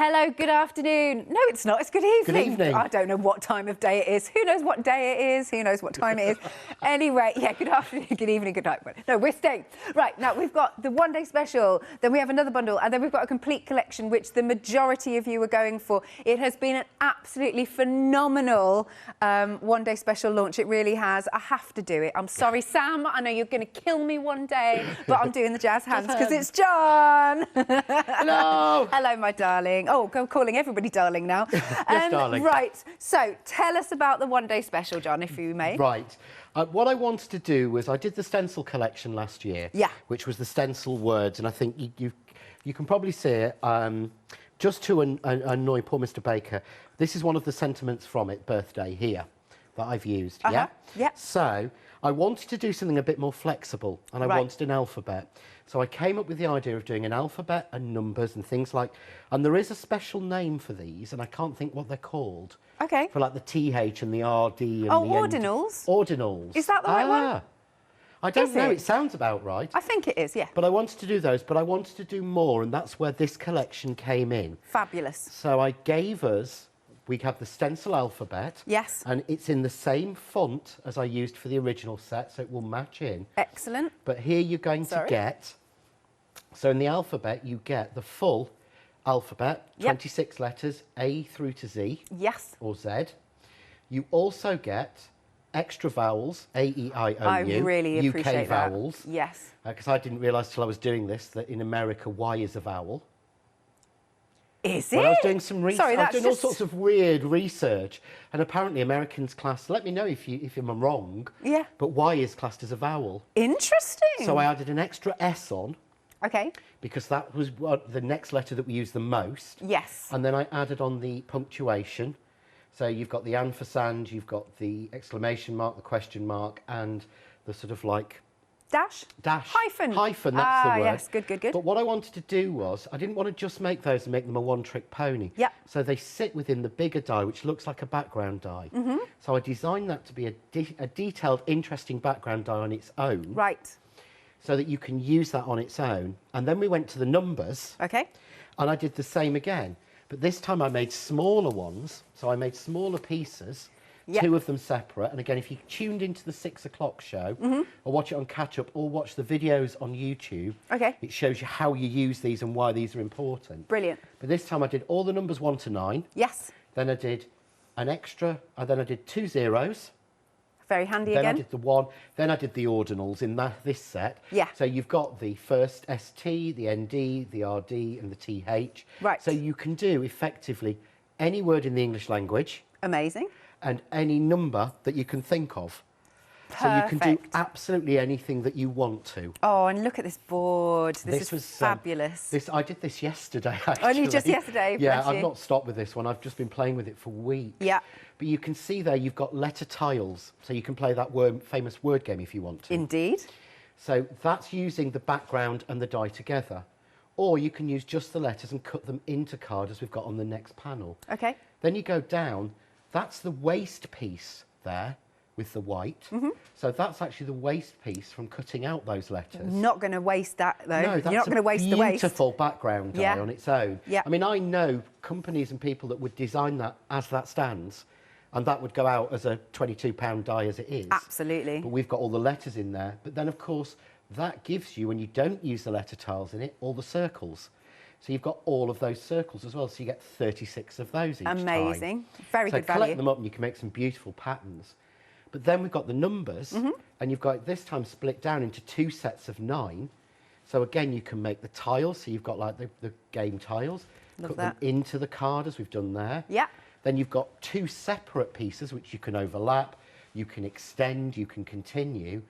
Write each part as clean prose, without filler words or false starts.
Hello, good afternoon. No, it's not. It's good evening. Good evening. I don't know what time of day it is. Who knows what day it is? Who knows what time it is? Anyway, yeah, good afternoon, good evening, good night. No, we're staying. Right, now we've got the one-day special, then we have another bundle, and then we've got a complete collection, which the majority of you are going for. It has been an absolutely phenomenal one-day special launch. It really has. I have to do it. I'm sorry, Sam. I know you're going to kill me one day, but I'm doing the jazz hands because it's John. Hello. Hello, my darling. Oh, I'm calling everybody darling now. Yes, darling. Right, so tell us about the one-day special, John, if you may. Right. What I wanted to do was I did the stencil collection last year, yeah, which was the stencil words, and I think you can probably see it. Just to annoy poor Mr. Baker, this is one of the sentiments from it, birthday, here, that I've used. Yeah. Yeah. So I wanted to do something a bit more flexible, and I wanted an alphabet. So I came up with the idea of doing an alphabet and numbers and things like, and there is a special name for these, and I can't think what they're called. Okay. For like the TH and the RD and the ordinals. Ordinals. Is that the right one? I don't know. It sounds about right. I think it is, yeah. But I wanted to do those, but I wanted to do more, and that's where this collection came in. Fabulous. So I gave us, we have the stencil alphabet. Yes. And it's in the same font as I used for the original set, so it will match in. Excellent. But here you're going to get, so in the alphabet, you get the full alphabet, 26 letters, A through to Z. Yes. Or Z. You also get extra vowels, A, E, I, O, U. I really appreciate UK vowels. That. Yes. Because I didn't realise till I was doing this that in America, Y is a vowel. Is it? Well, I was doing some research. Sorry, I was doing all sorts of weird research, and apparently Americans class. Let me know if I'm wrong. Yeah. But Y is classed as a vowel. Interesting. So I added an extra S on. Okay. Because that was the next letter that we used the most. Yes. And then I added on the punctuation. So you've got the ampersand, you've got the exclamation mark, the question mark, and the sort of like... Dash? Dash. Hyphen. Hyphen, that's the word. Yes, good, good, good. But what I wanted to do was, I didn't want to just make those and make them a one-trick pony. Yeah. So they sit within the bigger die, which looks like a background die. Mm-hmm. So I designed that to be a detailed, interesting background die on its own. Right. So that you can use that on its own. And then we went to the numbers. Okay. And I did the same again. But this time I made smaller ones. So I made smaller pieces, two of them separate. And again, if you tuned into the 6 o'clock show, or watch it on catch-up, or watch the videos on YouTube, it shows you how you use these and why these are important. Brilliant. But this time I did all the numbers 1 to 9. Yes. Then I did an extra, and then I did 2 zeros. Very handy then again. I did the 1, then I did the ordinals in this set. Yeah. So you've got the first ST, the ND, the RD and the TH. Right. So you can do effectively any word in the English language. Amazing. And any number that you can think of. Perfect. So you can do absolutely anything that you want to. Oh, and look at this board. This is fabulous. I did this yesterday, actually. Only just yesterday, yeah, bless I've you. not stopped with this one. I've just been playing with it for weeks. Yeah. But you can see there you've got letter tiles. So you can play that famous word game if you want to. Indeed. So that's using the background and the die together. Or you can use just the letters and cut them into card as we've got on the next panel. Okay. Then you go down. That's the waste piece there with the white. So that's actually the waste piece from cutting out those letters. Not going to waste that, though. No, that's You're not going to waste the waste. Beautiful background die on its own. Yeah. I mean, I know companies and people that would design that as that stands, and that would go out as a £22 die as it is. Absolutely. But we've got all the letters in there. But then, of course, that gives you, when you don't use the letter tiles in it, all the circles. So you've got all of those circles as well. So you get 36 of those each time. Amazing. Very good value. So collect them up and you can make some beautiful patterns. But then we've got the numbers, and you've got this time split down into 2 sets of 9. So again, you can make the tiles. So you've got like the game tiles. Love Put that. them into the card as we've done there. Yeah. Then you've got 2 separate pieces which you can overlap, you can extend, you can continue,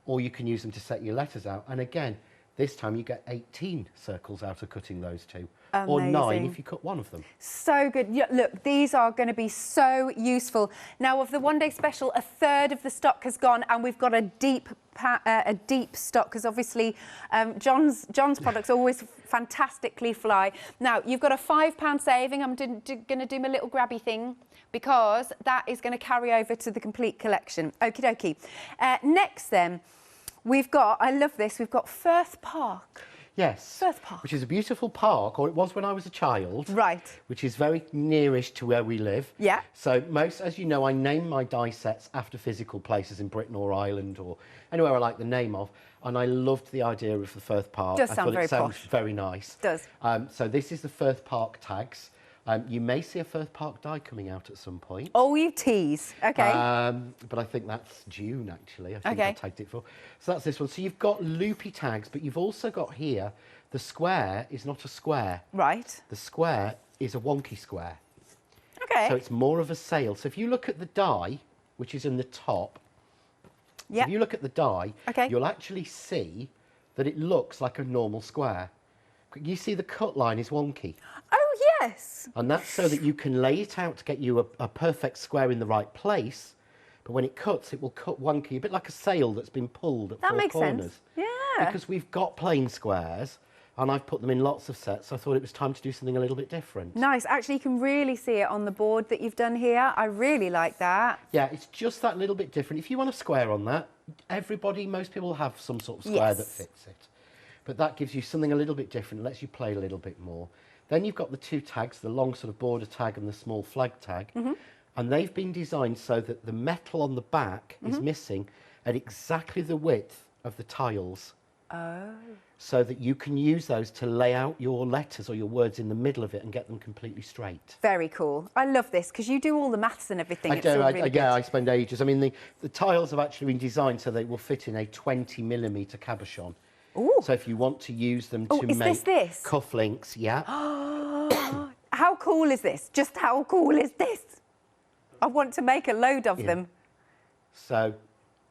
or you can use them to set your letters out. And again, this time you get 18 circles out of cutting those 2. Amazing. Or 9 if you cut one of them. So good. Yeah, look, these are going to be so useful. Now, of the one-day special, a third of the stock has gone, and we've got a deep stock, because obviously John's products always fantastically fly. Now, you've got a £5 saving. I'm going to do my little grabby thing, because that is going to carry over to the complete collection. Okie dokie. Next, then, we've got, I love this, we've got Firth Park. Yes. Firth Park. Which is a beautiful park, or it was when I was a child. Right. Which is very nearish to where we live. Yeah. So most, as you know, I name my die sets after physical places in Britain or Ireland or anywhere I like the name of. And I loved the idea of the Firth Park. Does I sound thought very it sounds posh. very nice. Does. So this is the Firth Park tags. You may see a Firth Park die coming out at some point. Oh, you tease. Okay. But I think that's June, actually. I think Okay. I tagged it for. So that's this one. So you've got loopy tags, but you've also got here, the square is not a square. Right. The square is a wonky square. Okay. So it's more of a sail. So if you look at the die, which is in the top, Yeah. if you look at the die, Okay. you'll actually see that it looks like a normal square. You see the cut line is wonky. Oh, yes. And that's so that you can lay it out to get you a perfect square in the right place. But when it cuts, it will cut wonky, a bit like a sail that's been pulled at That four makes corners. sense. Yeah. Because we've got plain squares, and I've put them in lots of sets, so I thought it was time to do something a little bit different. Nice. Actually, you can really see it on the board that you've done here. I really like that. Yeah, it's just that little bit different. If you want a square on that, most people have some sort of square that Yes. fits it. But that gives you something a little bit different, lets you play a little bit more. Then you've got the two tags, the long sort of border tag and the small flag tag. And they've been designed so that the metal on the back is missing at exactly the width of the tiles. Oh. So that you can use those to lay out your letters or your words in the middle of it and get them completely straight. Very cool. I love this because you do all the maths and everything. I It's do, all really yeah, good. I spend ages. I mean, the tiles have actually been designed so they will fit in a 20mm cabochon. Ooh. So if you want to use them Oh, to is make this? cufflinks, yeah. How cool is this? Just how cool is this? I want to make a load of them. So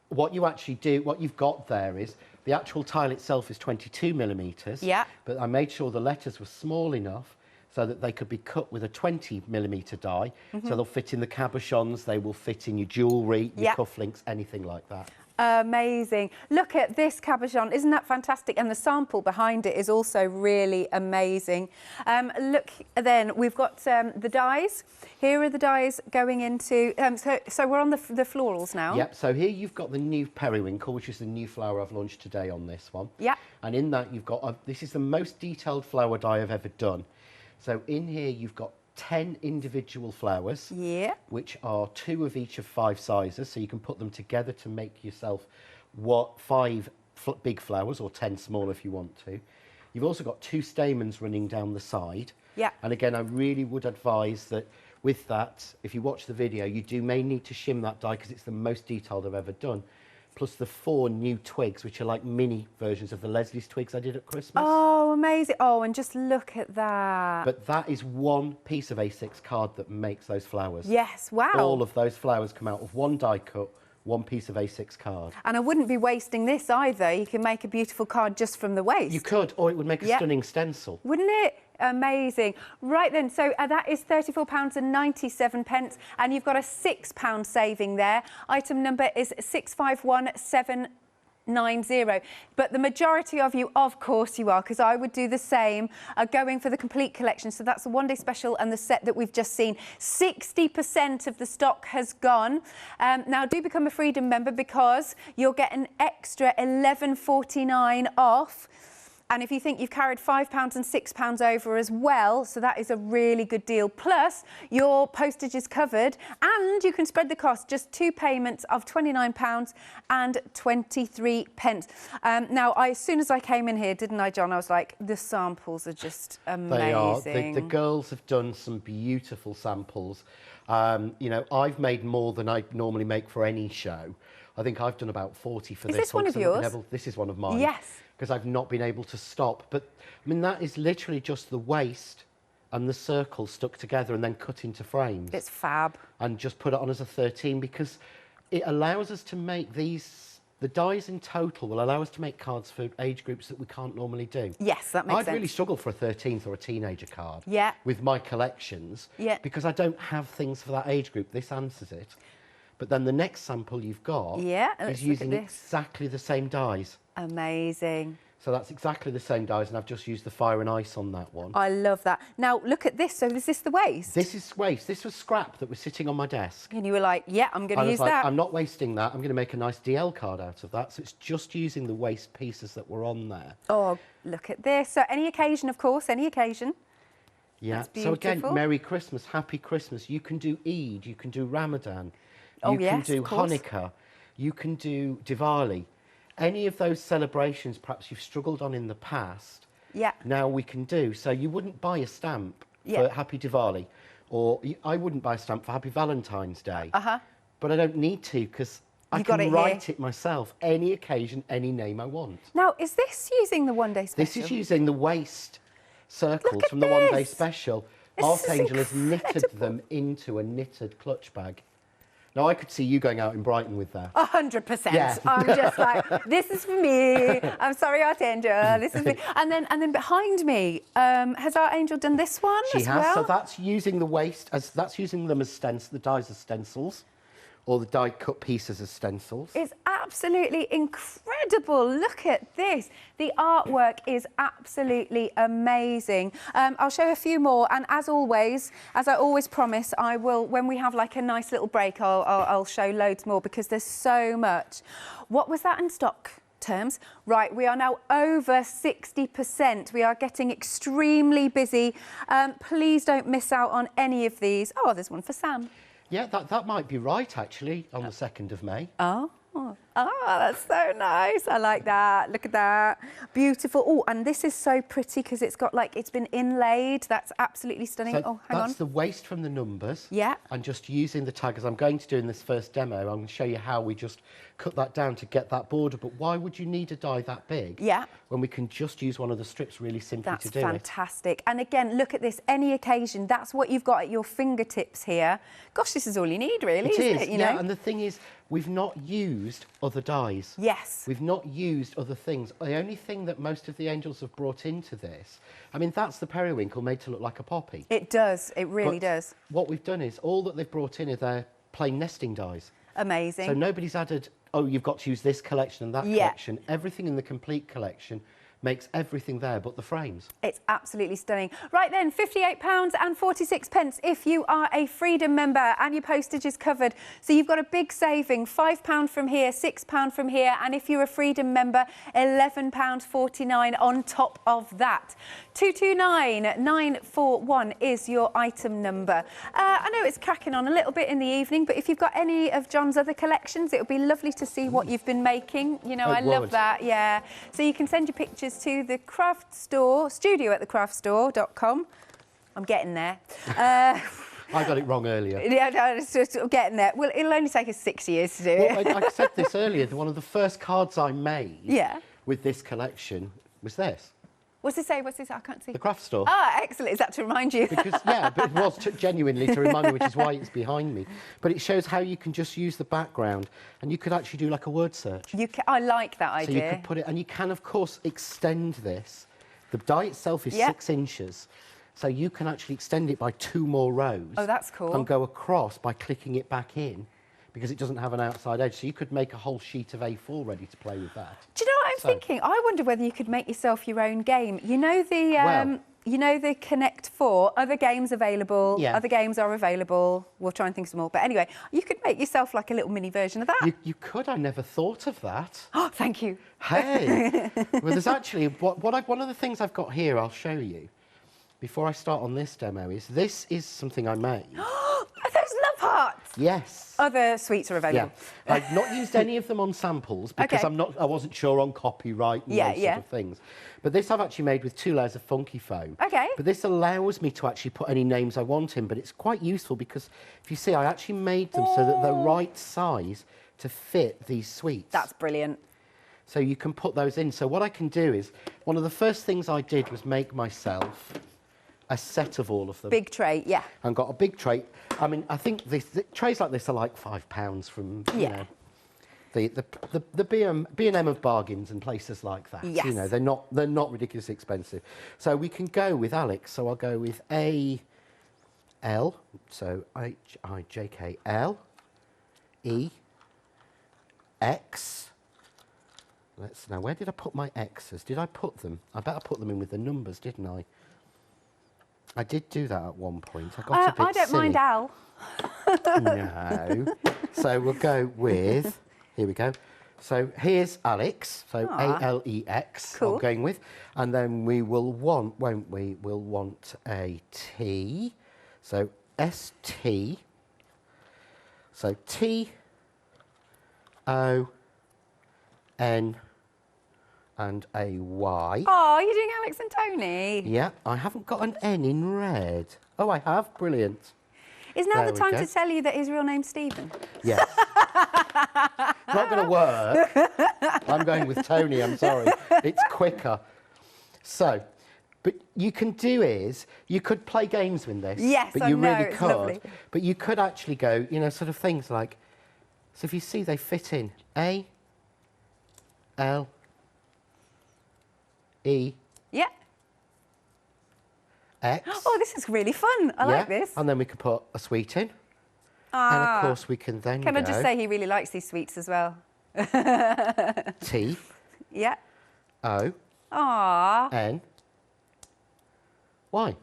what you actually do, what you've got there is the actual tile itself is 22mm. Yeah. But I made sure the letters were small enough so that they could be cut with a 20mm die. So they'll fit in the cabochons, they will fit in your jewellery, your Yeah. cufflinks, anything like that. Amazing. Look at this cabochon. Isn't that fantastic? And the sample behind it is also really amazing. Look, then we've got the dies. Here are the dies going into... so we're on the florals now. Yep, so here you've got the new periwinkle, which is the new flower I've launched today on this one. Yeah. And in that you've got, this is the most detailed flower die I've ever done. So in here you've got 10 individual flowers, Yeah. which are 2 of each of 5 sizes, so you can put them together to make yourself 5 big flowers, or 10 small if you want to. You've also got 2 stamens running down the side. Yeah. And again, I really would advise that with that, if you watch the video, you may need to shim that die because it's the most detailed I've ever done. Plus the 4 new twigs, which are like mini versions of the Leslie's twigs I did at Christmas. Oh, amazing. Oh, and just look at that. But that is one piece of A6 card that makes those flowers. Yes, wow. All of those flowers come out of one die cut, one piece of A6 card. And I wouldn't be wasting this either. You can make a beautiful card just from the waste. You could, or it would make a Yep. stunning stencil. Wouldn't it? Amazing. Right then, so that is £34.97, and you've got a £6 saving there. Item number is 651790. But the majority of you, of course you are, because I would do the same, are going for the complete collection. So that's a one-day special and the set that we've just seen. 60% of the stock has gone. Now, do become a Freedom member because you'll get an extra £11.49 off. And if you think you've carried £5 and £6 over as well, so that is a really good deal. Plus, your postage is covered and you can spread the cost, just 2 payments of £29 and 23 pence. Now, as soon as I came in here, didn't I, John? I was like, the samples are just amazing. They are. The girls have done some beautiful samples. You know, I've made more than I normally make for any show. I think I've done about 40 for Is this this one of yours? This is one of mine. Yes. Because I've not been able to stop. But, I mean, that is literally just the waist and the circle stuck together and then cut into frames. It's fab. And just put it on as a 13 because it allows us to make these... The dies in total will allow us to make cards for age groups that we can't normally do. Yes, that makes I'd sense. really struggle for a 13th or a teenager card Yeah. with my collections Yeah. because I don't have things for that age group. This answers it. But then the next sample you've got Yeah, let's is look at using this. exactly the same dies. Amazing. So that's exactly the same dies, and I've just used the fire and ice on that one. I love that. Now, look at this. So is this the waste? This is waste. This was scrap that was sitting on my desk. And you were like, yeah, I'm going to use I was like, that. I'm not wasting that. I'm going to make a nice DL card out of that. So it's just using the waste pieces that were on there. Oh, look at this. So any occasion, of course, any occasion. Yeah. That's So again, beautiful. Merry Christmas, Happy Christmas. You can do Eid, you can do Ramadan, Oh, you yes, can do of course. Hanukkah, you can do Diwali. Any of those celebrations perhaps you've struggled on in the past, Yeah. now we can do. So you wouldn't buy a stamp Yeah. for Happy Diwali, or I wouldn't buy a stamp for Happy Valentine's Day. Uh-huh. But I don't need to, because I You got can it write here. it myself, any occasion, any name I want. Now, is this using the one-day special? This is using the waste circles Look at from the one-day this. special. This is Archangel has knitted incredible. them into a knitted clutch bag. Now, I could see you going out in Brighton with that. 100%. Yeah. I'm just like, this is for me. I'm sorry, Archangel. This is me. And then behind me, has Archangel done this one She as has, well? so that's using the waste, that's using them as stencils, the dies as stencils, or the die cut pieces as stencils. It's absolutely incredible. Look at this. The artwork is absolutely amazing. I'll show a few more, and as always, as I always promise, I will, when we have like a nice little break, I'll show loads more because there's so much. What was that in stock terms? Right, we are now over 60%. We are getting extremely busy. Please don't miss out on any of these. Oh, there's one for Sam. Yeah, that might be right, actually, on the 2nd of May. Oh, that's so nice. I like that. Look at that. Beautiful. Oh, and this is so pretty because it's got like, it's been inlaid. That's absolutely stunning. So oh, hang on. that's the waste from the numbers. Yeah. And just using the tag, as I'm going to do in this first demo, I'm going to show you how we just cut that down to get that border. But why would you need a die that big? Yeah. When we can just use one of the strips really simply That's to do it. fantastic. And again, look at this, any occasion, that's what you've got at your fingertips here. Gosh, this is all you need, really, It isn't is, it? You yeah, know? and the thing is, we've not used other dies. Yes. We've not used other things. The only thing that most of the angels have brought into this, I mean, that's the periwinkle made to look like a poppy. It does. It really But does. What we've done is, all that they've brought in are their plain nesting dies. Amazing. So nobody's added, oh, you've got to use this collection and that Yeah. collection. Everything in the complete collection makes everything there but the frames. It's absolutely stunning. Right then, £58.46 if you are a Freedom member and your postage is covered. So you've got a big saving, £5 from here, £6 from here, and if you're a Freedom member, £11.49 on top of that. 229941 is your item number. I know it's cracking on a little bit in the evening, but if you've got any of John's other collections, it would be lovely to see what you've been making. You know, I love would. that, yeah. So you can send your pictures to the craft store, studio@thecraftstore.com. I'm getting there. I got it wrong earlier. Yeah, no, it's just getting there. Well, it'll only take us 6 years to do it. Well, I said this earlier, one of the first cards I made Yeah. with this collection was this, What's it say? What's it say? I can't see. the craft store. Ah, excellent. Is that to remind you? Because, yeah, but it was genuinely to remind me, which is why it's behind me. But it shows how you can just use the background and you could actually do like a word search. I like that idea. So you could put it, and you can, of course, extend this. The die itself is Yeah. 6 inches. So you can actually extend it by 2 more rows. Oh, that's cool. And go across by clicking it back in, because it doesn't have an outside edge. So you could make a whole sheet of A4 ready to play with that. Do you know what I'm thinking? I wonder whether you could make yourself your own game. You know the Connect 4, other games available, Yeah. other games are available. We'll try and think of some more. But anyway, you could make yourself like a little mini version of that. You could. I never thought of that. Oh, thank you. Hey. Well, there's actually, one of the things I've got here, I'll show you, before I start on this demo, is this is something I made. Are those love hearts? Yes. Other sweets are available. Yeah, I've not used any of them on samples because Okay. I wasn't sure on copyright and Yeah, those yeah. sort of things. But this I've actually made with 2 layers of funky foam. Okay. But this allows me to actually put any names I want in, but it's quite useful because if you see, I actually made them so that they're right size to fit these sweets. That's brilliant. So you can put those in. So what I can do is, one of the first things I did was make myself a set of all of them. Big tray, yeah. And got a big tray. I mean, I think the trays like this are like £5 from, you Yeah. know, the B&M of bargains and places like that. Yes. You know, they're not ridiculously expensive. So we can go with Alex. So I'll go with A-L, so H-I-J-K-L, E, X, let's now, where did I put my X's? Did I put them? I bet I put them in with the numbers, didn't I? I did do that at one point. I got a bit I don't silly. mind Al. No. So we'll go with, here we go. So here's Alex, so A-L-E-X, Cool. I'm going with. And then we will want, won't we? We'll want a T. So S-T. So T-O-N and a Y. Oh, you're doing Alex and Tony. Yeah, I haven't got an N in red. Oh, I have? Brilliant. Is now There the we time go. to tell you that his real name's Stephen? Yes. It's not going to work. I'm going with Tony, I'm sorry. It's quicker. So, but you can do is, you could play games with this. Yes, but I you know, really it's could. lovely. But you could actually go, you know, sort of things like, so if you see they fit in A, L, E, Yeah. X. Oh, this is really fun. I like this. And then we could put a sweet in. And of course we can then Can go I just say he really likes these sweets as well? T, Yeah. O, Ah. N, Y.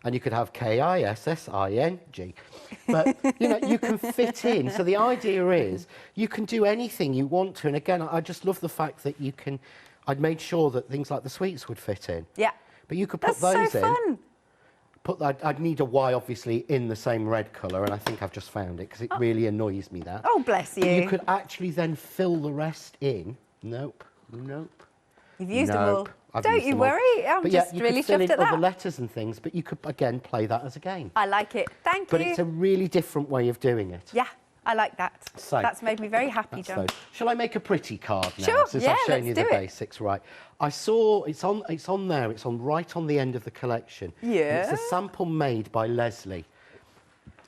And you could have K-I-S-S-I-N-G. But, you know, you can fit in. So the idea is you can do anything you want to. And again, I just love the fact that you can, I'd made sure that things like the sweets would fit in. Yeah. But you could put That's those so in. fun. I'd need a Y, obviously, in the same red colour, and I think I've just found it, because it really annoys me, that. Oh, bless you. But you could actually then fill the rest in. Nope, nope. You've used them Nope. all. I've Don't used you them all. worry. I'm But just yeah, you really could fill chuffed in at other that. letters and things, but you could, again, play that as a game. I like it. Thank But you. it's a really different way of doing it. Yeah, I like that. So, That's made me very happy, That's John. those. Shall I make a pretty card now? Sure, Since yeah, I've shown let's you the do it. basics, right? I saw it's on there. It's on right on the end of the collection. Yeah. And it's a sample made by Leslie.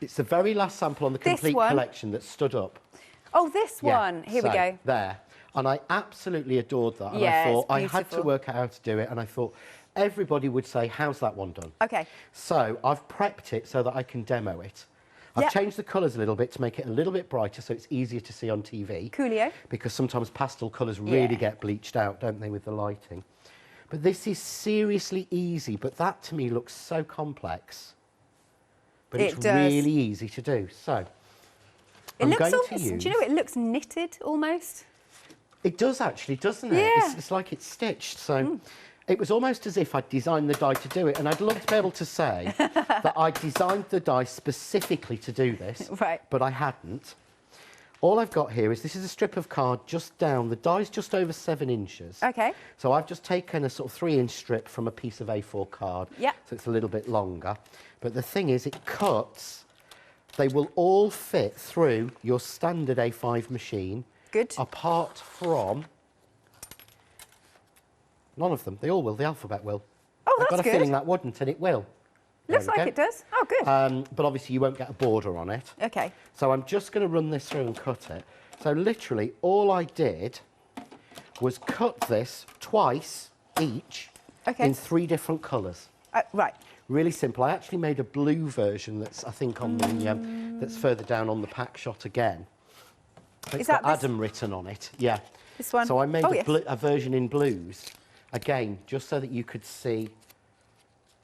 It's the very last sample on the This complete one? collection that stood up. Oh, this Yeah, one. Here we so, go. There. And I absolutely adored that. And Yeah, I thought it's I had to beautiful. work out how to do it. And I thought everybody would say, how's that one done? Okay. So I've prepped it so that I can demo it. I've Yeah. changed the colours a little bit to make it a little bit brighter so it's easier to see on TV. Coolio. Because sometimes pastel colours really Yeah. get bleached out, don't they, with the lighting. But this is seriously easy, but that to me looks so complex. But It it's does. really easy to do. So It I'm looks going almost, to use... do you know, it looks knitted almost. It does actually, doesn't it? Yeah. It's like it's stitched. So it was almost as if I'd designed the die to do it. And I'd love to be able to say that I designed the die specifically to do this. Right. But I hadn't. All I've got here is, this is a strip of card just down. The die's just over 7 inches. Okay. So I've just taken a sort of 3-inch strip from a piece of A4 card. Yeah. So it's a little bit longer. But the thing is, it cuts. They will all fit through your standard A5 machine. Good. Apart from... None of them. They all will. The alphabet will. Oh, I've got that's a good. feeling that wouldn't, and it will. There Looks we like go. it does. Oh, good. But obviously you won't get a border on it. Okay. So I'm just going to run this through and cut it. So literally all I did was cut this twice each Okay. in 3 different colours. Right. Really simple. I actually made a blue version that's, I think, on the that's further down on the pack shot again. It's that got this- Adam written on it. Yeah. This one? So I made Oh, yes. a version in blues, again, just so that you could see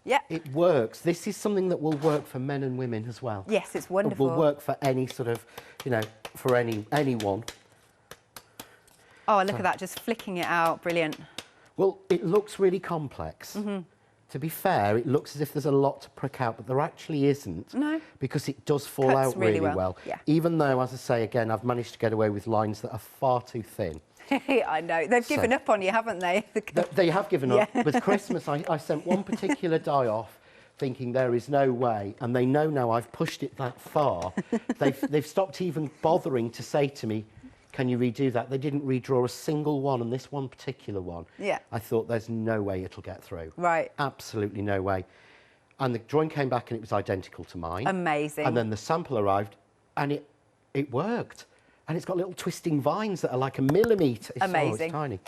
Yeah. it works. This is something that will work for men and women as well. Yes, it's It wonderful. will work for any sort of, you know, for anyone. Oh, look at that, just flicking it out. Brilliant. Well, it looks really complex. Mm-hmm. To be fair, it looks as if there's a lot to prick out, but there actually isn't. No. Because it does fall Cuts out really really well. well. Yeah. Even though, as I say again, I've managed to get away with lines that are far too thin. I know. They've given up on you, haven't they? They have given up. Yeah. With Christmas, I sent one particular die off thinking there is no way, and they know now I've pushed it that far. They've stopped even bothering to say to me, can you redo that? They didn't redraw a single one, and this one particular one, Yeah. I thought there's no way it'll get through. Right. Absolutely no way. And the drawing came back and it was identical to mine. Amazing. And then the sample arrived and it worked. And it's got little twisting vines that are like a millimetre. Amazing. It's tiny.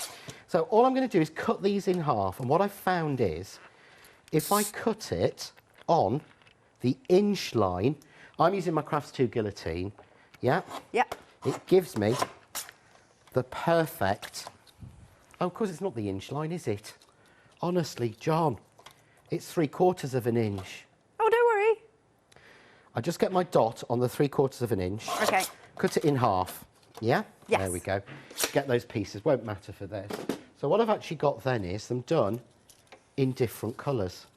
So all I'm going to do is cut these in half. And what I've found is, if I cut it on the inch line, I'm using my Crafts 2 guillotine, yeah? Yeah. It gives me the perfect... Oh, of course, it's not the inch line, is it? Honestly, John, it's 3/4 of an inch. Oh, don't worry. I just get my dot on the 3/4 of an inch. Okay. Cut it in half. Yeah? Yes. There we go. Get those pieces. Won't matter for this. So what I've actually got then is them done in different colours.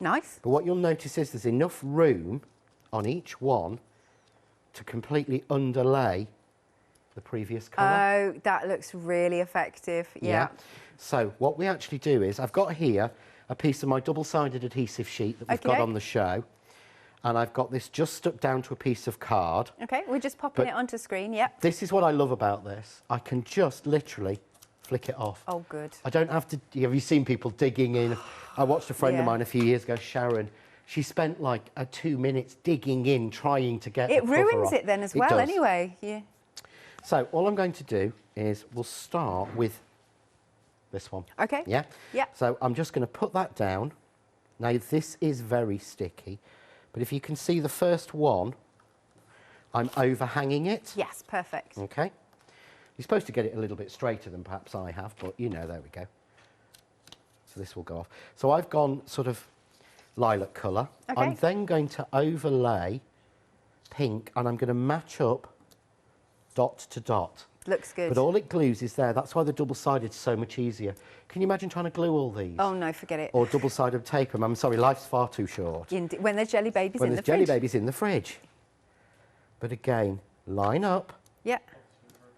Nice. But what you'll notice is there's enough room on each one to completely underlay the previous colour. Oh, that looks really effective. Yeah. So what we actually do is, I've got here a piece of my double-sided adhesive sheet that we've got on the show. And I've got this just stuck down to a piece of card. Okay, we're just popping it onto screen, yep. This is what I love about this. I can just literally flick it off. Oh, good. I don't have to... Have you seen people digging in? I watched a friend of mine a few years ago, Sharon. She spent like 2 minutes digging in, trying to get the cover ruins off. it then as well, anyway. Yeah. So all I'm going to do is we'll start with this one. Okay. Yeah? Yeah. So I'm just going to put that down. Now, this is very sticky. But if you can see the first one, I'm overhanging it. Yes, perfect. Okay. You're supposed to get it a little bit straighter than perhaps I have, but you know, there we go. So this will go off. So I've gone sort of lilac colour. Okay. I'm then going to overlay pink, and I'm going to match up dot to dot. Looks good. But all it glues is there. That's why the double-sided is so much easier. Can you imagine trying to glue all these? Oh, no, forget it. Or double-sided tape them? I'm sorry, life's far too short. When there's jelly babies When in the there's fridge. jelly babies in the fridge. But again, line up. Yeah.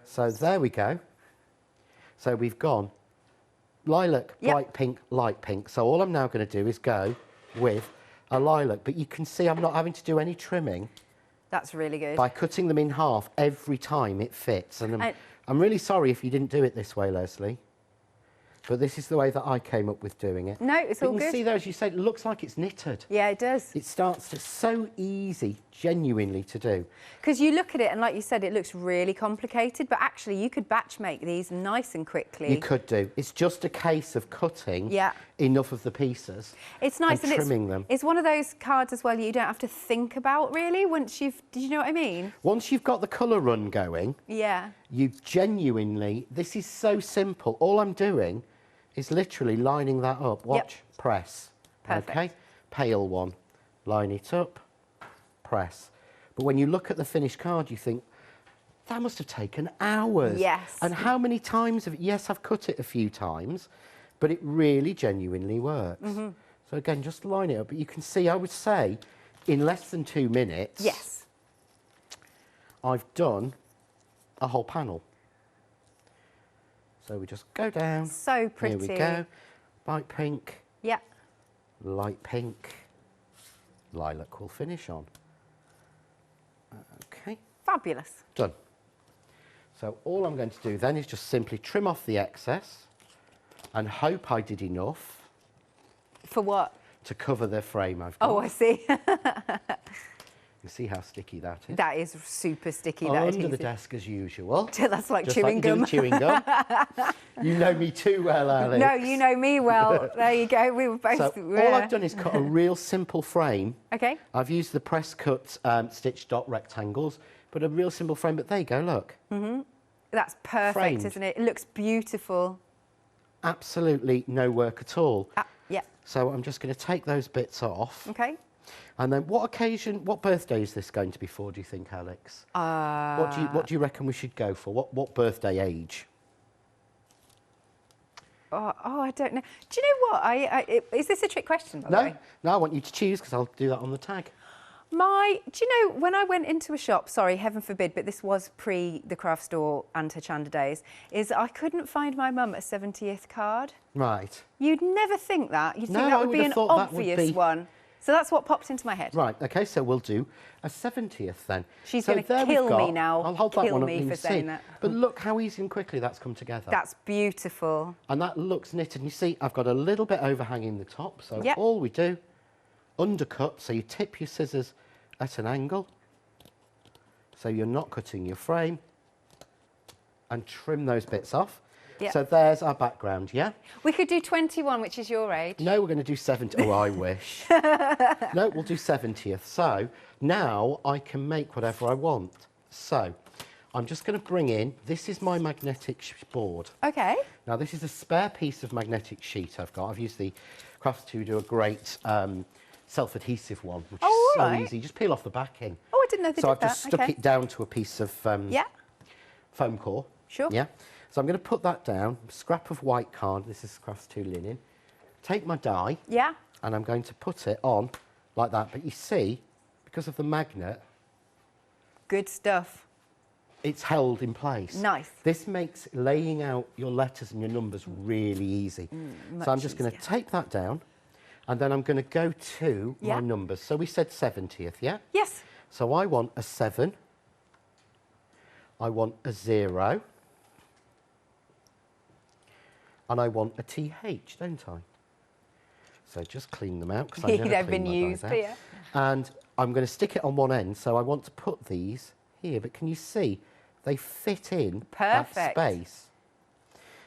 So there we go. So we've gone lilac, bright pink, light pink. So all I'm now going to do is go with a lilac. But you can see I'm not having to do any trimming. That's really good. By cutting them in half every time it fits. And I'm really sorry if you didn't do it this way, Leslie. But this is the way that I came up with doing it. No, it's all good. You can see there, as you said, it looks like it's knitted. Yeah, it does. It starts to so easy, genuinely, to do. Because you look at it and, like you said, it looks really complicated, but actually you could batch make these nice and quickly. You could do. It's just a case of cutting enough of the pieces. It's nice and trimming them. It's one of those cards as well you don't have to think about, really, once you've... Do you know what I mean? Once you've got the colour run going, you genuinely... This is so simple. All I'm doing is literally lining that up. Watch, press. Perfect. Okay, pale one, line it up, press. But when you look at the finished card, you think, that must have taken hours. Yes. And how many times have... Yes, I've cut it a few times, but it really genuinely works. So again, just line it up. But you can see, I would say, in less than 2 minutes, I've done a whole panel. So we just go down. So pretty. Here we go. Bright pink. Yeah. Light pink. Lilac will finish on. Okay. Fabulous. Done. So all I'm going to do then is just simply trim off the excess and hope I did enough. For what? To cover the frame I've got. Oh, I see. You see how sticky that is? That is super sticky. Under the desk as usual. That's like just chewing gum. Like you do chewing gum. You know me too well, Alex. No, you know me well. There you go. We were both... So all I've done is cut a real simple frame. Okay. I've used the press cut stitch dot rectangles, but a real simple frame. But there you go, look. That's perfect, Framed. isn't it? It looks beautiful. Absolutely no work at all. Yeah. So I'm just going to take those bits off. Okay. And then what birthday is this going to be for, do you think, Alex? What do you reckon we should go for? What birthday age? Oh, I don't know. Do you know what? Is this a trick question, by the way? No, I want you to choose because I'll do that on the tag. Do you know, when I went into a shop, sorry, heaven forbid, but this was pre the craft store and Hochanda days, is I couldn't find my mum a 70th card. Right. You'd never think that. You'd think No, that I would would be have an thought that would obvious be- one. So that's what popped into my head. Right, okay, so we'll do a 70th then. She's So going to there we've kill me got- now. I'll hold that Kill one up me and you for can saying see. that. But look how easy and quickly that's come together. That's beautiful. And that looks knitted. And you see, I've got a little bit overhanging the top. So Yep. all we do, undercut, so you tip your scissors at an angle. So you're not cutting your frame. And trim those bits off. Yep. So there's our background, yeah? We could do 21, which is your age. No, we're going to do 70. Oh, I wish. No, we'll do 70th. So now I can make whatever I want. So I'm just going to bring in, this is my magnetic board. Okay. Now, this is a spare piece of magnetic sheet I've got. I've used the Crafts to do a great self-adhesive one, which is so easy. Just peel off the backing. Oh, I didn't know they So did I've just stuck it down to a piece of foam core. Sure. Yeah. So I'm going to put that down, scrap of white card, this is Crafts 2 linen, take my die, and I'm going to put it on like that. But you see, because of the magnet, good stuff. It's held in place. Nice. This makes laying out your letters and your numbers really easy. So I'm just going to take that down, and then I'm going to go to my numbers. So we said 70th, yeah? Yes. So I want a 7. I want a 0. And I want a TH, don't I? So just clean them out, because I never They've clean been my used, dies out. And I'm going to stick it on one end, so I want to put these here. But can you see? They fit in that space.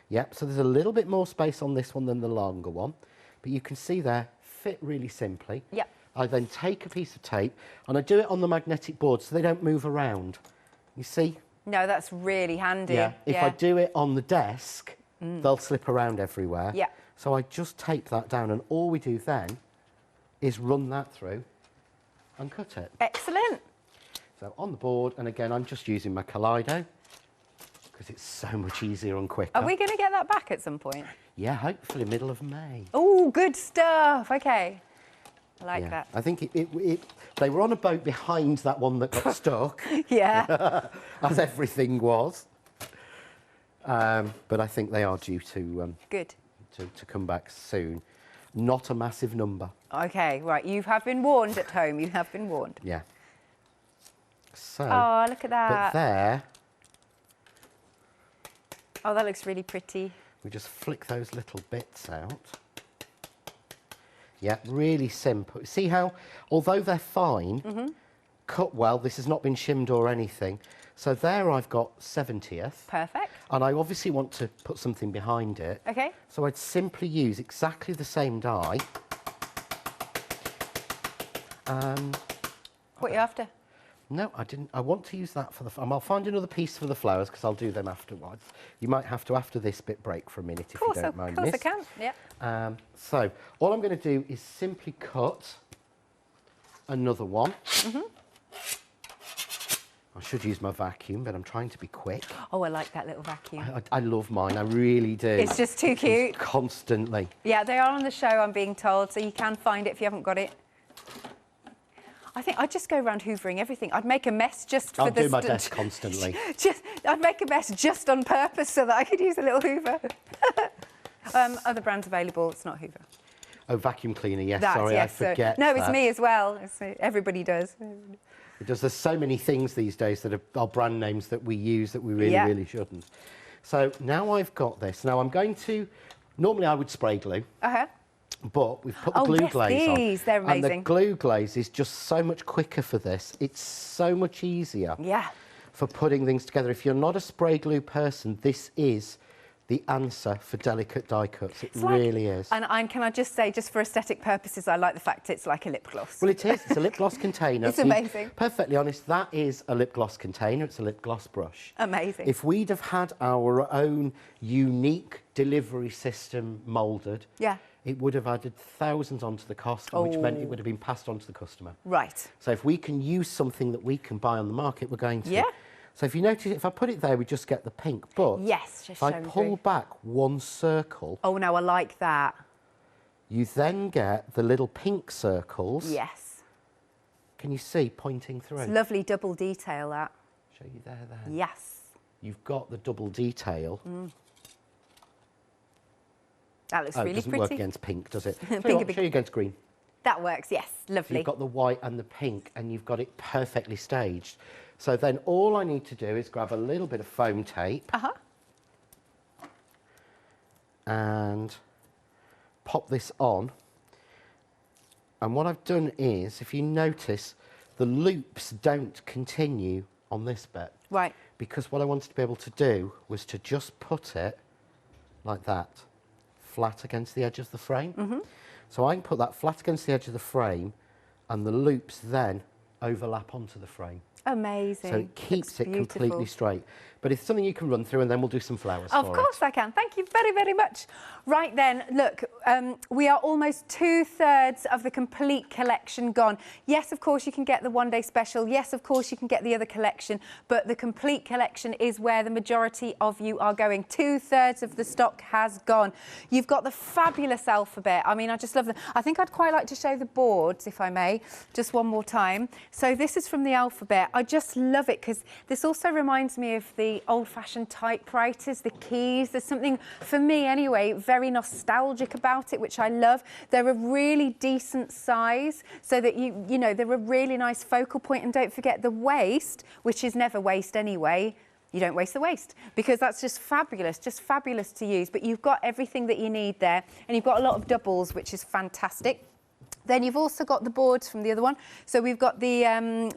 Yep, so there's a little bit more space on this one than the longer one. But you can see there, fit really simply. Yep. I then take a piece of tape, and I do it on the magnetic board so they don't move around. You see? No, that's really handy. Yeah. If I do it on the desk, they'll slip around everywhere. Yeah. So I just tape that down, and all we do then is run that through and cut it. Excellent. So on the board, and again, I'm just using my Kaleido because it's so much easier and quicker. Are we going to get that back at some point? Yeah, hopefully middle of May. Oh, good stuff. Okay. I like that. I think they were on a boat behind that one that got stuck. Yeah. As everything was. But I think they are due to Good. to come back soon. Not a massive number. Okay, right. You have been warned at home. You have been warned. Yeah. So. Oh, look at that. But there, oh, that looks really pretty. we just flick those little bits out. Yeah, really simple. See how, although they're fine, cut well, this has not been shimmed or anything. So there I've got 70th. Perfect. And I obviously want to put something behind it. Okay. So I'd simply use exactly the same die. What are you after? No, I didn't. I want to use that for the... I'll find another piece for the flowers because I'll do them afterwards. You might have to, after this bit, break for a minute if you don't mind, Of course miss. I can, yeah. So all I'm going to do is simply cut another one. I should use my vacuum, but I'm trying to be quick. Oh, I like that little vacuum. I love mine, I really do. It's just too cute. Constantly. Yeah, they are on the show, I'm being told, so you can find it if you haven't got it. I think I'd just go around hoovering everything. I'd make a mess just for I'll do my desk constantly. I'd make a mess just on purpose so that I could use a little hoover. Other brands available, it's not Hoover. Oh, vacuum cleaner, yes, That's, sorry, yes, I forget no, it's that. me as well. everybody does. Because there's so many things these days that are brand names that we use that we really shouldn't. So now I've got this. Now I'm going to... Normally I would spray glue. But we've put the glue glaze on. They're amazing. And the glue glaze is just so much quicker for this. It's so much easier for putting things together. If you're not a spray glue person, this is the answer for delicate die cuts. It really is. And can I just say, just for aesthetic purposes, I like the fact it's like a lip gloss. Well, it is. It's a lip gloss container. It's amazing. Perfectly honest, that is a lip gloss container. It's a lip gloss brush. Amazing. If we'd have had our own unique delivery system moulded, it would have added thousands onto the cost, which meant it would have been passed on to the customer. Right. So if we can use something that we can buy on the market, we're going to. Yeah. So if you notice, if I put it there, we just get the pink. But if I pull back one circle... Oh, no, I like that. You then get the little pink circles. Yes. Can you see pointing through? It's lovely double detail, that. Show you there, then. Yes. You've got the double detail. That looks really pretty. It doesn't work against pink, does it? Show you against green. That works, yes. Lovely. You've got the white and the pink, and you've got it perfectly staged. So then all I need to do is grab a little bit of foam tape and pop this on. And what I've done is, if you notice, the loops don't continue on this bit. Right. Because what I wanted to be able to do was to just put it like that, flat against the edge of the frame. So I can put that flat against the edge of the frame, and the loops then overlap onto the frame. Amazing. So it keeps it beautiful. completely straight. But it's something you can run through, and then we'll do some flowers Of for course it. I can. Thank you very, very much. Right then, look, we are almost 2/3 of the complete collection gone. Yes, of course, you can get the one-day special. Yes, of course, you can get the other collection. But the complete collection is where the majority of you are going. 2/3 of the stock has gone. You've got the fabulous alphabet. I mean, I just love them. I think I'd quite like to show the boards, if I may, just one more time. So this is from the alphabet. I just love it because this also reminds me of the old-fashioned typewriters, the keys. There's something, for me anyway, very nostalgic about it, which I love. They're a really decent size so that you know, they're a really nice focal point. And don't forget the waste, which is never waste anyway. You don't waste the waste because that's just fabulous to use. But you've got everything that you need there, and you've got a lot of doubles, which is fantastic. Then you've also got the boards from the other one. So we've got the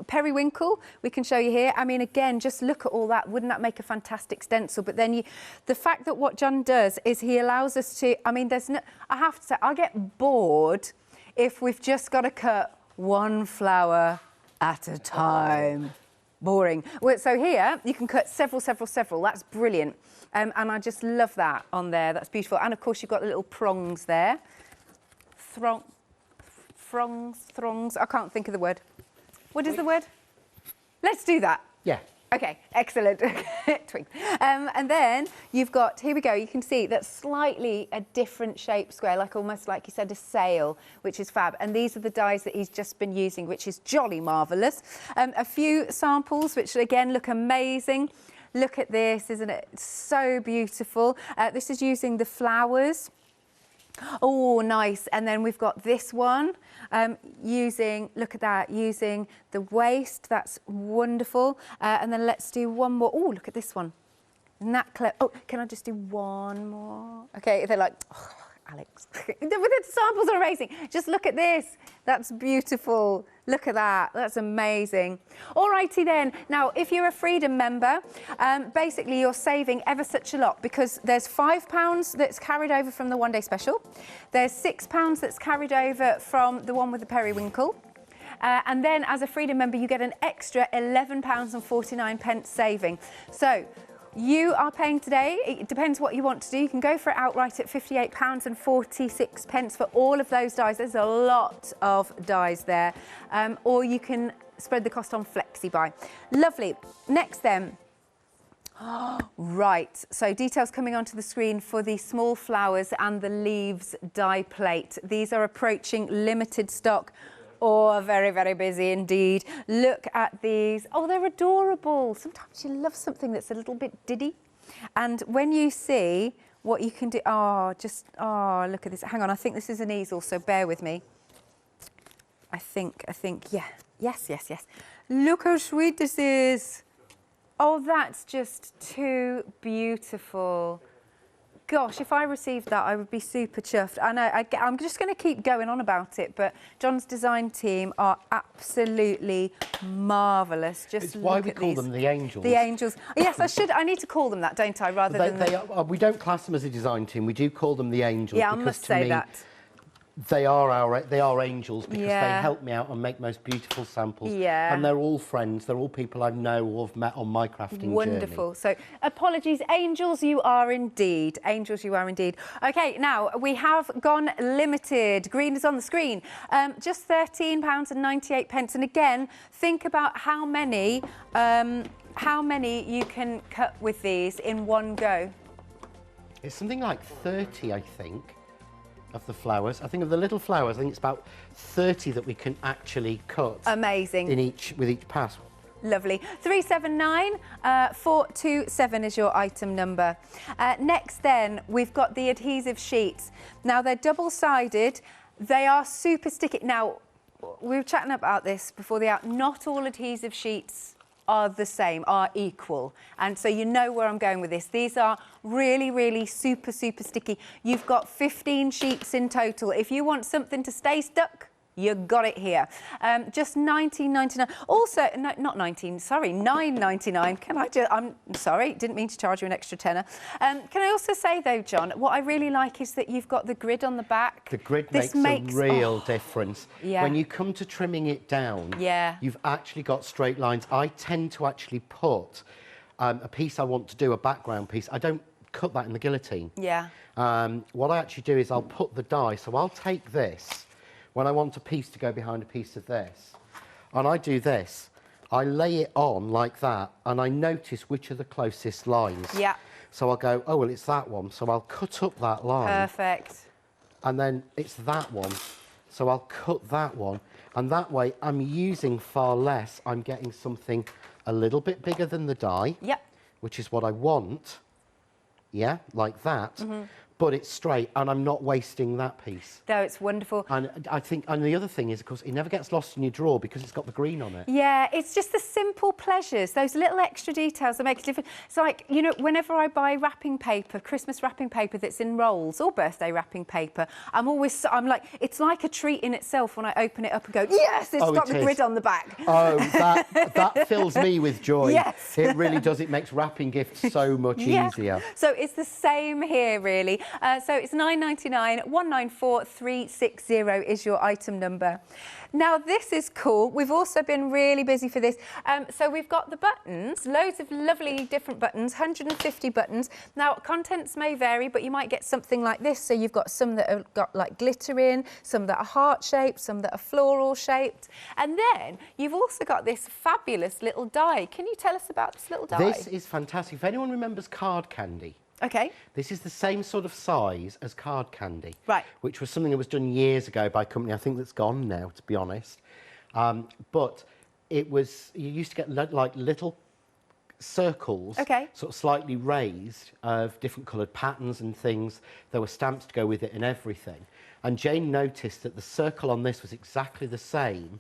periwinkle. We can show you here. I mean, again, just look at all that. Wouldn't that make a fantastic stencil? But then the fact that what John does is he allows us to, I mean, there's no, I have to say, I get bored if we've just got to cut one flower at a time. Boring. Well, so here you can cut several. That's brilliant. And I just love that on there. That's beautiful. And of course, you've got the little prongs there. Throngs. I can't think of the word. What is the word? Let's do that. Yeah. Okay, excellent. Twink. And then you've got, here we go, you can see that's slightly a different shape square, like almost like you said, a sail, which is fab. And these are the dies that he's just been using, which is jolly marvellous. A few samples, which again look amazing. Look at this, isn't it? It's so beautiful. This is using the flowers. Oh, nice. And then we've got this one using, look at that, using the waist. That's wonderful. And then let's do one more. Oh, look at this one. Isn't that clever? Oh, can I just do one more? Okay, they're like, oh, Alex. The samples are amazing. Just look at this. That's beautiful. Look at that. That's amazing. All righty then. Now, if you're a Freedom member, basically you're saving ever such a lot because there's £5 that's carried over from the one-day special. There's £6 that's carried over from the one with the periwinkle. And then as a Freedom member, you get an extra £11.49 saving. So you are paying today, it depends what you want to do. You can go for it outright at £58.46 for all of those dies. There's a lot of dies there. Or you can spread the cost on FlexiBuy. Lovely. Next then. Right, so details coming onto the screen for the small flowers and the leaves die plate. These are approaching limited stock. Oh, very, very busy indeed. Look at these. Oh, they're adorable. Sometimes you love something that's a little bit diddy. And when you see what you can do, look at this. Hang on, I think this is an easel, so bear with me. I think, yeah. Yes. Look how sweet this is. Oh, that's just too beautiful. Gosh, if I received that, I would be super chuffed. I know, I'm just going to keep going on about it, but John's design team are absolutely marvellous. Just it's why we call them the Angels. The Angels. Yes, I need to call them that, don't I, rather than... We don't class them as a design team. We do call them the Angels. Yeah, I must say that. They are angels because they help me out and make most beautiful samples. Yeah. And they're all friends. They're all people I know or have met on my crafting journey. Wonderful. So apologies, angels you are indeed. Angels you are indeed. Okay, now we have gone limited. Green is on the screen. Just £13.98. And again, think about how many you can cut with these in one go. It's something like 30, I think. Of the flowers. I think of the little flowers, I think it's about 30 that we can actually cut. Amazing. With each pass. Lovely. 379427 is your item number. Next then, we've got the adhesive sheets. Now they're double-sided. They are super sticky. Now, we were chatting about this before the out. Not all adhesive sheets are the same, are equal. And so you know where I'm going with this. These are really, really super sticky. You've got 15 sheets in total. If you want something to stay stuck, You got it here. Just $19.99. Also, no, not 19. Sorry, $9.99. Can I just? I'm sorry, didn't mean to charge you an extra tenner. Can I also say though, John, what I really like is that you've got the grid on the back. The grid makes a real difference. Yeah. When you come to trimming it down, yeah, you've actually got straight lines. I tend to actually put a piece I want to do, a background piece. I don't cut that in the guillotine. Yeah. What I actually do is I'll put the die. So I'll take this. When I want a piece to go behind a piece of this, and I do this, I lay it on like that, and I notice which are the closest lines. Yeah. So I'll go, oh, well, it's that one. So I'll cut up that line. Perfect. And then it's that one. So I'll cut that one. And that way I'm using far less. I'm getting something a little bit bigger than the die. Yep. Which is what I want. Yeah, like that. But it's straight, and I'm not wasting that piece. No, it's wonderful. And I think, and the other thing is, of course, it never gets lost in your drawer because it's got the green on it. Yeah, it's just the simple pleasures, those little extra details that make a difference. It's like, you know, whenever I buy wrapping paper, Christmas wrapping paper that's in rolls or birthday wrapping paper, I'm like, it's like a treat in itself when I open it up and go, yes, it's got the grid on the back. Oh, that fills me with joy. Yes. It really does. It makes wrapping gifts so much easier. So it's the same here, really. So it's $9.99, 194360 is your item number. Now, this is cool. We've also been really busy for this. So we've got the buttons, loads of lovely different buttons, 150 buttons. Now, contents may vary, but you might get something like this. So you've got some that have got like glitter in, some that are heart-shaped, some that are floral-shaped. And then you've also got this fabulous little die. Can you tell us about this little die? This is fantastic. If anyone remembers card candy, okay. this is the same sort of size as card candy. Right. Which was something that was done years ago by a company, I think that's gone now, to be honest. But it was, you used to get like little circles, okay, sort of slightly raised, of different coloured patterns and things. There were stamps to go with it and everything. And Jane noticed that the circle on this was exactly the same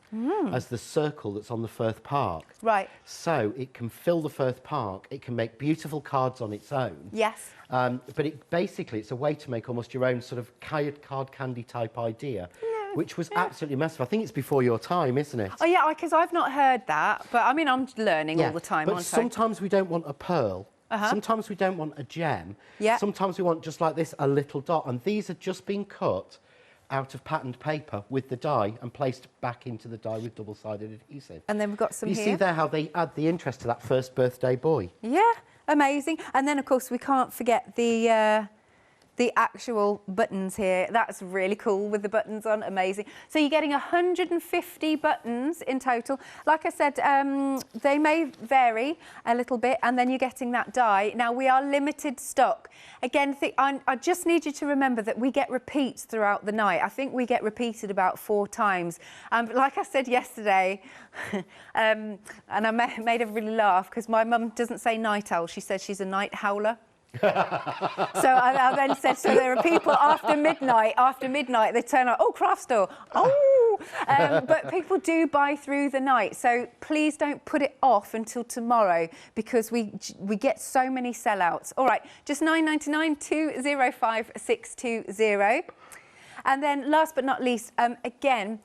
as the circle that's on the Firth Park. Right. So it can fill the Firth Park, it can make beautiful cards on its own. Yes. But basically it's a way to make almost your own sort of card candy type idea. Which was absolutely massive. I think it's before your time, isn't it? Oh, yeah, because I've not heard that. But, I mean, I'm learning all the time, aren't I? But sometimes we don't want a pearl. Sometimes we don't want a gem. Yeah. Sometimes we want, just like this, a little dot. And these have just been cut out of patterned paper with the die and placed back into the die with double-sided adhesive. And then we've got some here. You see there how they add the interest to that first birthday boy? Yeah, amazing. And then, of course, we can't forget the actual buttons here. That's really cool with the buttons on, amazing. So you're getting 150 buttons in total. Like I said, they may vary a little bit, and then you're getting that die. Now, we are limited stock. Again, I just need you to remember that we get repeats throughout the night. I think we get repeated about 4 times. Like I said yesterday, and I made everybody laugh because my mum doesn't say night owl, she says she's a night howler. So I then said, so there are people after midnight, they turn up, oh, craft store, oh! But people do buy through the night, so please don't put it off until tomorrow because we get so many sellouts. All right, just $9.99, 205620. And then last but not least, again,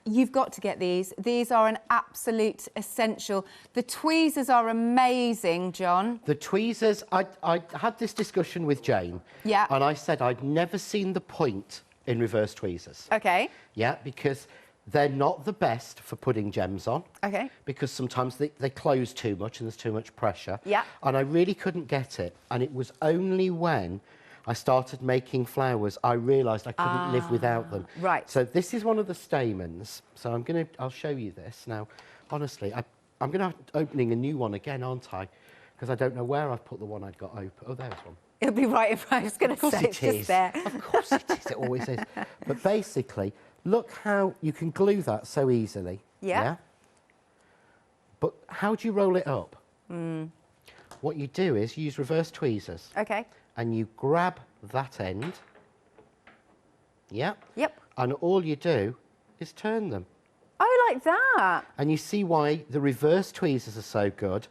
you've got to get these. These are an absolute essential. The tweezers are amazing, John. The tweezers, I had this discussion with Jane. Yeah. And I said I'd never seen the point in reverse tweezers. Okay. Yeah, because they're not the best for putting gems on. Okay. Because sometimes they close too much and there's too much pressure. Yeah. And I really couldn't get it. And it was only when I started making flowers, I realised I couldn't live without them. Right. So this is one of the stamens. So I'll show you this. Now, honestly, I'm going to be opening a new one again, aren't I? Because I don't know where I've put the one I'd got open. Oh, there's one. It'll be right if I was going to say it's just there. Of course it is, it always is. But basically, look how you can glue that so easily. Yeah. But how do you roll it up? What you do is use reverse tweezers. Okay. And you grab that end. Yep. Yep. And all you do is turn them. Oh, like that. And you see why the reverse tweezers are so good.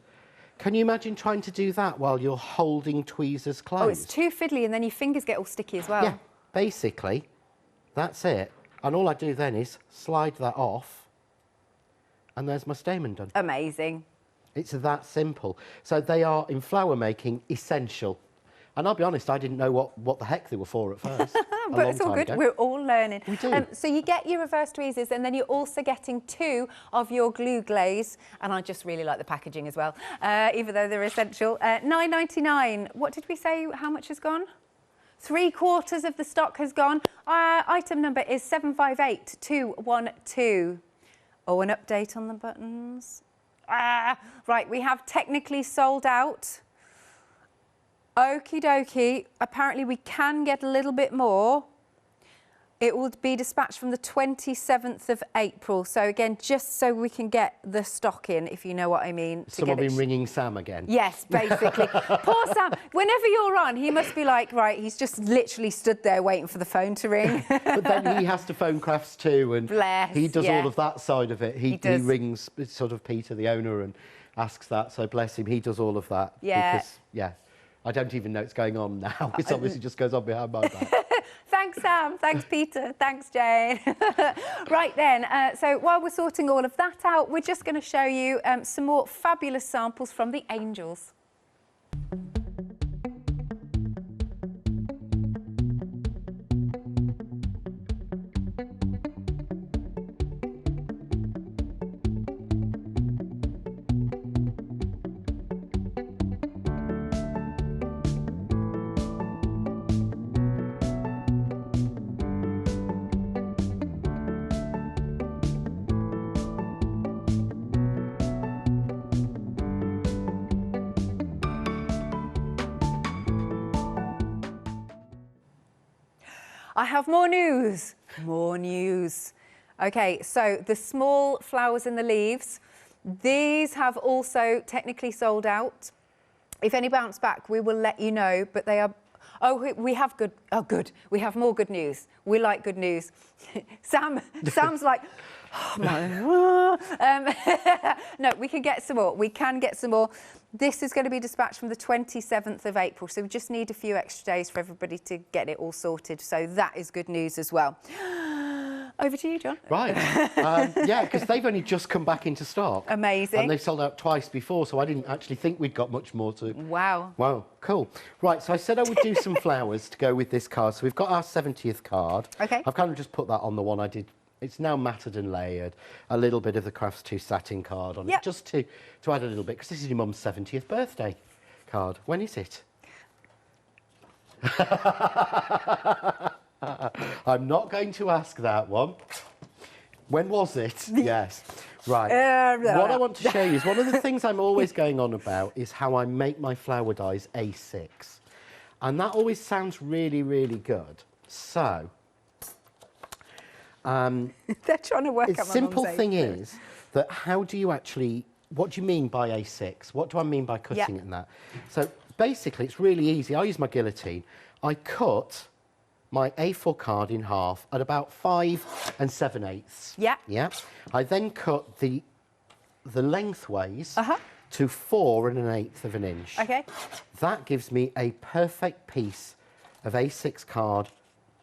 Can you imagine trying to do that while you're holding tweezers closed? Oh, it's too fiddly and then your fingers get all sticky as well. Yeah, basically, that's it. And all I do then is slide that off, and there's my stamen done. Amazing. It's that simple. So they are, in flower making, essential. And I'll be honest, I didn't know what the heck they were for at first. But it's all good. We're all learning. We do. So you get your reverse tweezers, and then you're also getting 2 of your glue glaze. And I just really like the packaging as well, even though they're essential. £9.99. What did we say? How much has gone? 3/4 of the stock has gone. Item number is 758212. Oh, an update on the buttons. Right, we have technically sold out. Okie dokie. Apparently we can get a little bit more. It will be dispatched from the 27th of April. So again, just so we can get the stock in, if you know what I mean. Someone been ringing Sam again? Yes, basically. Poor Sam. Whenever you're on, he must be like, right, he's just literally stood there waiting for the phone to ring. But then he has to phone Crafts too, and he does all of that side of it. He rings sort of Peter, the owner, and asks that. So bless him, he does all of that. Yeah. Because, I don't even know it's going on now. It obviously just goes on behind my back. Thanks, Sam. Thanks, Peter. Thanks, Jane. Right then, so while we're sorting all of that out, we're just going to show you some more fabulous samples from the Angels. I have more news. More news. Okay, so the small flowers and the leaves, these have also technically sold out. If any bounce back, we will let you know, but they are... Oh, we have good... Oh, good. We have more good news. We like good news. Sam's like... Oh, my... No, we can get some more. We can get some more. This is going to be dispatched from the 27th of April, so we just need a few extra days for everybody to get it all sorted. So that is good news as well. Over to you, John. Right. Yeah, because they've only just come back into stock. Amazing. And they've sold out twice before, so I didn't actually think we'd got much more to... Wow. Wow, cool. Right, so I said I would do some flowers to go with this card. So we've got our 70th card. Okay. I've kind of just put that on the one I did. It's now matted and layered. A little bit of the Crafts 2 satin card on it, just to add a little bit, because this is your mum's 70th birthday card. When is it? I'm not going to ask that one. When was it? Yes. Right. What I want to show you is one of the things I'm always going on about is how I make my flower dies A6. And that always sounds really, really good. So... they're trying to work out my simple mum's thing A6. is that how do you actually... What do you mean by A6? What do I mean by cutting it and that? So basically, it's really easy. I use my guillotine. I cut my A4 card in half at about 5 7/8. Yeah. Yeah. I then cut the lengthways to 4 1/8 of an inch. Okay. That gives me a perfect piece of A6 card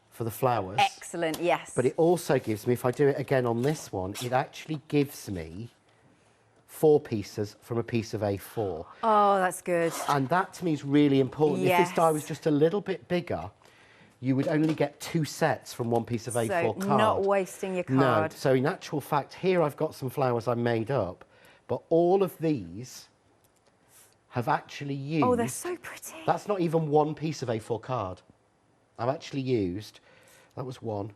for the flowers. Excellent, yes. But it also gives me, if I do it again on this one, it actually gives me 4 pieces from a piece of A4. Oh, that's good. And that to me is really important. Yes. If this die was just a little bit bigger, you would only get 2 sets from one piece of A4 card. Not wasting your card. No, so in actual fact, here I've got some flowers I made up, but all of these have actually used... Oh, they're so pretty. That's not even one piece of A4 card. I've actually used, that was one.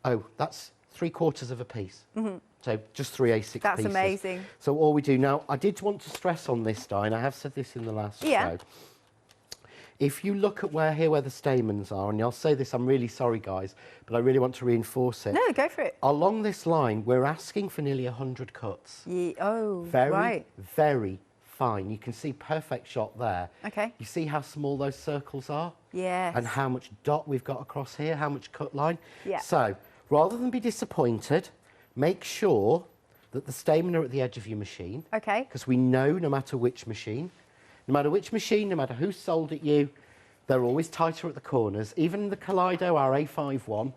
Oh, that's 3/4 of a piece. So just 3 A6 pieces. That's amazing. So all we do now, I did want to stress on this die, and I have said this in the last show. If you look at where the stamens are, and I'll say this, I'm really sorry, guys, but I really want to reinforce it. No, go for it. Along this line, we're asking for nearly 100 cuts. Oh, very, very fine. You can see perfect shot there. Okay. You see how small those circles are? Yes. And how much dot we've got across here, how much cut line. Yeah. So, rather than be disappointed, make sure that the stamen are at the edge of your machine. Okay. Because we know no matter which machine, no matter who sold it you, they're always tighter at the corners. Even the Kaleido, our A51,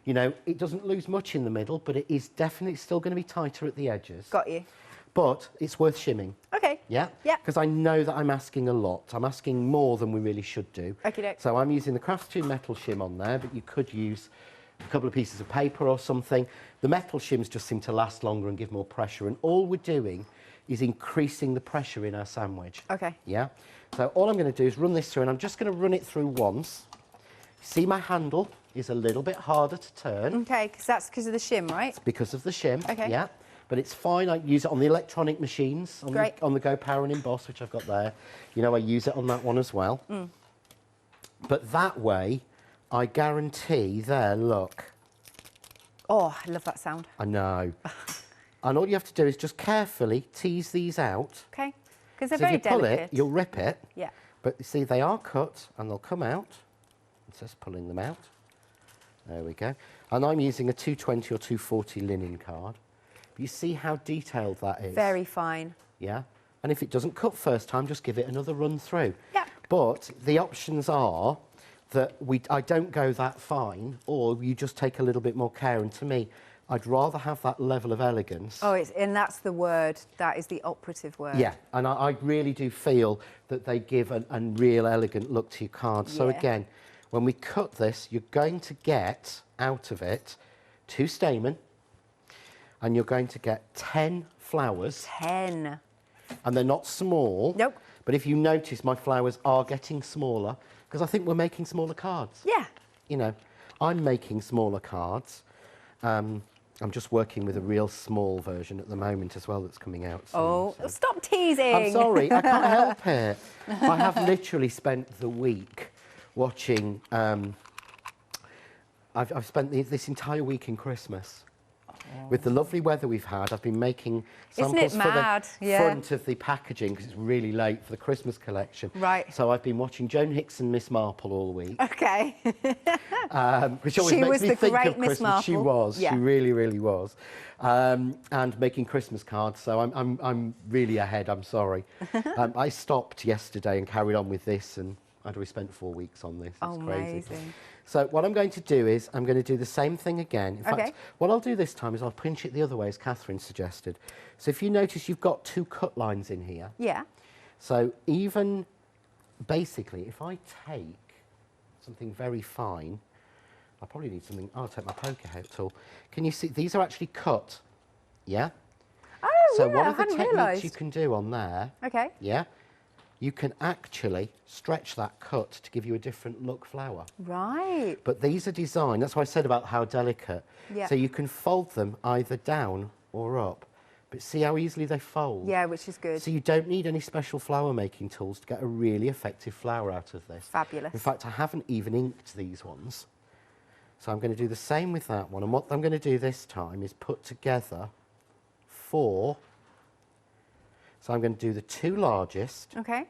You know, it doesn't lose much in the middle, but it is definitely still going to be tighter at the edges. Got you. But it's worth shimming. Okay. Yeah? Yeah. Because I know that I'm asking a lot. I'm asking more than we really should do. Okey-doke. So I'm using the Craftsman metal shim on there, but you could use a couple of pieces of paper or something. The metal shims just seem to last longer and give more pressure. And all we're doing is increasing the pressure in our sandwich. Okay. Yeah? So all I'm going to do is run this through, and I'm just going to run it through once. See, my handle is a little bit harder to turn. Okay, because that's because of the shim, right? It's because of the shim. Okay. Yeah. But it's fine. I use it on the electronic machines, on the Go Power and Emboss, which I've got there. You know, I use it on that one as well. But that way, I guarantee there, look. Oh, I love that sound. I know. And all you have to do is just carefully tease these out. Okay, because they're So very if you pull delicate. it, you'll rip it. Yeah. But you see, they are cut and they'll come out. It's just pulling them out. There we go. And I'm using a 220 or 240 linen card. You see how detailed that is? Very fine. Yeah. And if it doesn't cut first time, just give it another run through. Yeah. But the options are that I don't go that fine, or you just take a little bit more care. And to me, I'd rather have that level of elegance. Oh, and that's the word. That is the operative word. Yeah, and I really do feel that they give a real elegant look to your card. So Yeah. again, when we cut this, you're going to get out of it 2 stamen, and you're going to get 10 flowers. 10. And they're not small. Nope. But if you notice, my flowers are getting smaller, because I think we're making smaller cards. Yeah. You know, I'm making smaller cards. I'm just working with a real small version at the moment as well that's coming out soon. Oh, so. stop teasing. I'm sorry, I can't help it. I have literally spent the week watching... I've spent this entire week in Christmas. With the lovely weather we've had, I've been making samples for the front of the packaging because it's really late for the Christmas collection. Right. So I've been watching Joan Hicks and Miss Marple all week. Okay. Which always makes me think of Miss Christmas. Marple. She was. Yeah. She really, really was. And making Christmas cards. So I'm really ahead. I'm sorry. I stopped yesterday and carried on with this, and I'd already spent 4 weeks on this. It's crazy. Amazing. So what I'm going to do is I'm going to do the same thing again. In Okay. fact, what I'll do this time is I'll pinch it the other way, as Catherine suggested. So if you notice, you've got 2 cut lines in here. Yeah. So even basically, if I take something very fine, I probably need something. I'll take my poker head tool. Can you see? These are actually cut. Yeah. Oh, so yeah, one I of the hadn't techniques realised. you can do on there. Okay. Yeah. You can actually stretch that cut to give you a different look flower. Right. But these are designed, that's what I said about how delicate. Yeah. So you can fold them either down or up. But see how easily they fold? Yeah, which is good. So you don't need any special flower making tools to get a really effective flower out of this. Fabulous. In fact, I haven't even inked these ones. So I'm going to do the same with that one. And what I'm going to do this time is put together 4. So I'm going to do the 2 largest. Okay.